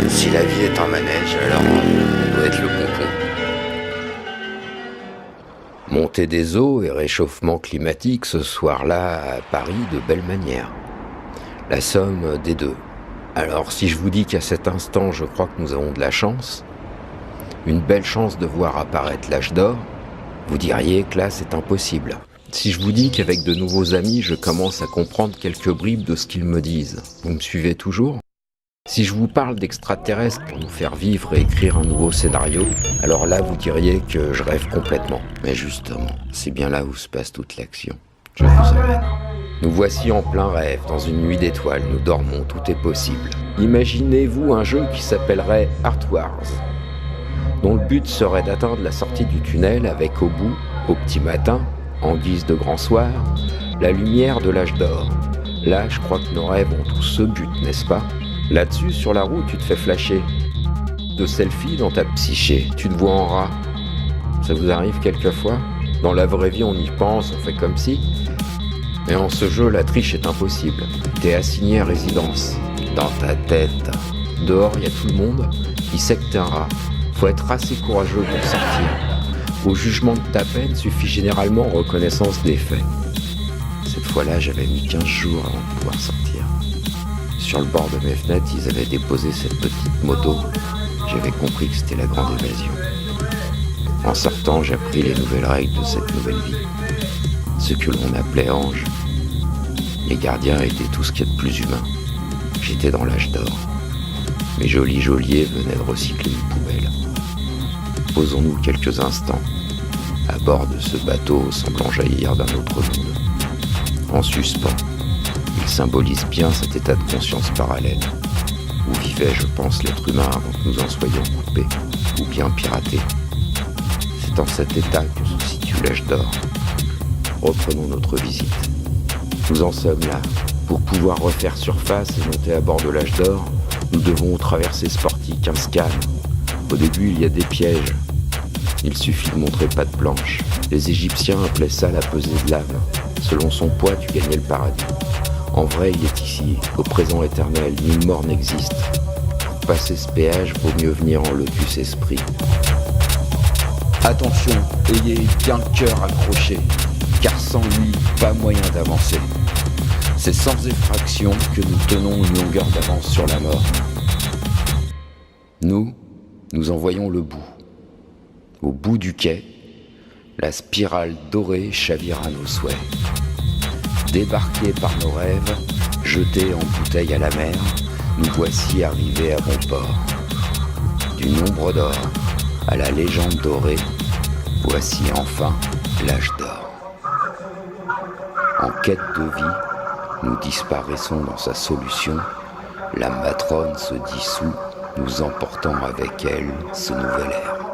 Si la vie est un manège, alors on doit être le pompon. Montée des eaux et réchauffement climatique ce soir-là à Paris de belle manière. La somme des deux. Alors si je vous dis qu'à cet instant je crois que nous avons de la chance, une belle chance de voir apparaître l'âge d'or, vous diriez que là c'est impossible. Si je vous dis qu'avec de nouveaux amis je commence à comprendre quelques bribes de ce qu'ils me disent, vous me suivez toujours ? Si je vous parle d'extraterrestres pour nous faire vivre et écrire un nouveau scénario, alors là vous diriez que je rêve complètement. Mais justement, c'est bien là où se passe toute l'action. Je vous emmène. Nous voici en plein rêve, dans une nuit d'étoiles, nous dormons, tout est possible. Imaginez-vous un jeu qui s'appellerait Art Wars, dont le but serait d'atteindre la sortie du tunnel avec au bout, au petit matin, en guise de grand soir, la lumière de l'âge d'or. Là, je crois que nos rêves ont tous ce but, n'est-ce pas ? Là-dessus, sur la route, tu te fais flasher. De selfies dans ta psyché, tu te vois en rat. Ça vous arrive quelquefois ? Dans la vraie vie, on y pense, on fait comme si. Mais en ce jeu, la triche est impossible. T'es assigné à résidence, dans ta tête. Dehors, il y a tout le monde qui sait que t'es un rat. Faut être assez courageux pour sortir. Au jugement de ta peine suffit généralement reconnaissance des faits. Cette fois-là, j'avais mis 15 jours avant de pouvoir sortir. Sur le bord de mes fenêtres, ils avaient déposé cette petite moto. J'avais compris que c'était la grande évasion. En sortant, j'ai appris les nouvelles règles de cette nouvelle vie. Ce que l'on appelait ange. Les gardiens étaient tout ce qu'il y a de plus humain. J'étais dans l'âge d'or. Mes jolis geôliers venaient de recycler une poubelle. Posons-nous quelques instants à bord de ce bateau semblant jaillir d'un autre monde. En suspens. Il symbolise bien cet état de conscience parallèle, où vivait, je pense, l'être humain avant que nous en soyons coupés, ou bien piratés. C'est dans cet état que se situe l'âge d'or. Reprenons notre visite. Nous en sommes là. Pour pouvoir refaire surface et monter à bord de l'âge d'or, nous devons traverser ce portique, un scan. Au début, il y a des pièges. Il suffit de montrer patte blanche. Les Égyptiens appelaient ça la pesée de l'âme. Selon son poids, tu gagnais le paradis. En vrai, il est ici, au présent éternel, nulle mort n'existe. Pour passer ce péage, vaut mieux venir en lotus esprit. Attention, ayez bien le cœur accroché, car sans lui, pas moyen d'avancer. C'est sans effraction que nous tenons une longueur d'avance sur la mort. Nous en voyons le bout. Au bout du quai, la spirale dorée chavire à nos souhaits. Débarqués par nos rêves, jetés en bouteille à la mer, nous voici arrivés à bon port. Du nombre d'or à la légende dorée, voici enfin l'âge d'or. En quête de vie, nous disparaissons dans sa solution, la matrone se dissout, nous emportant avec elle ce nouvel air.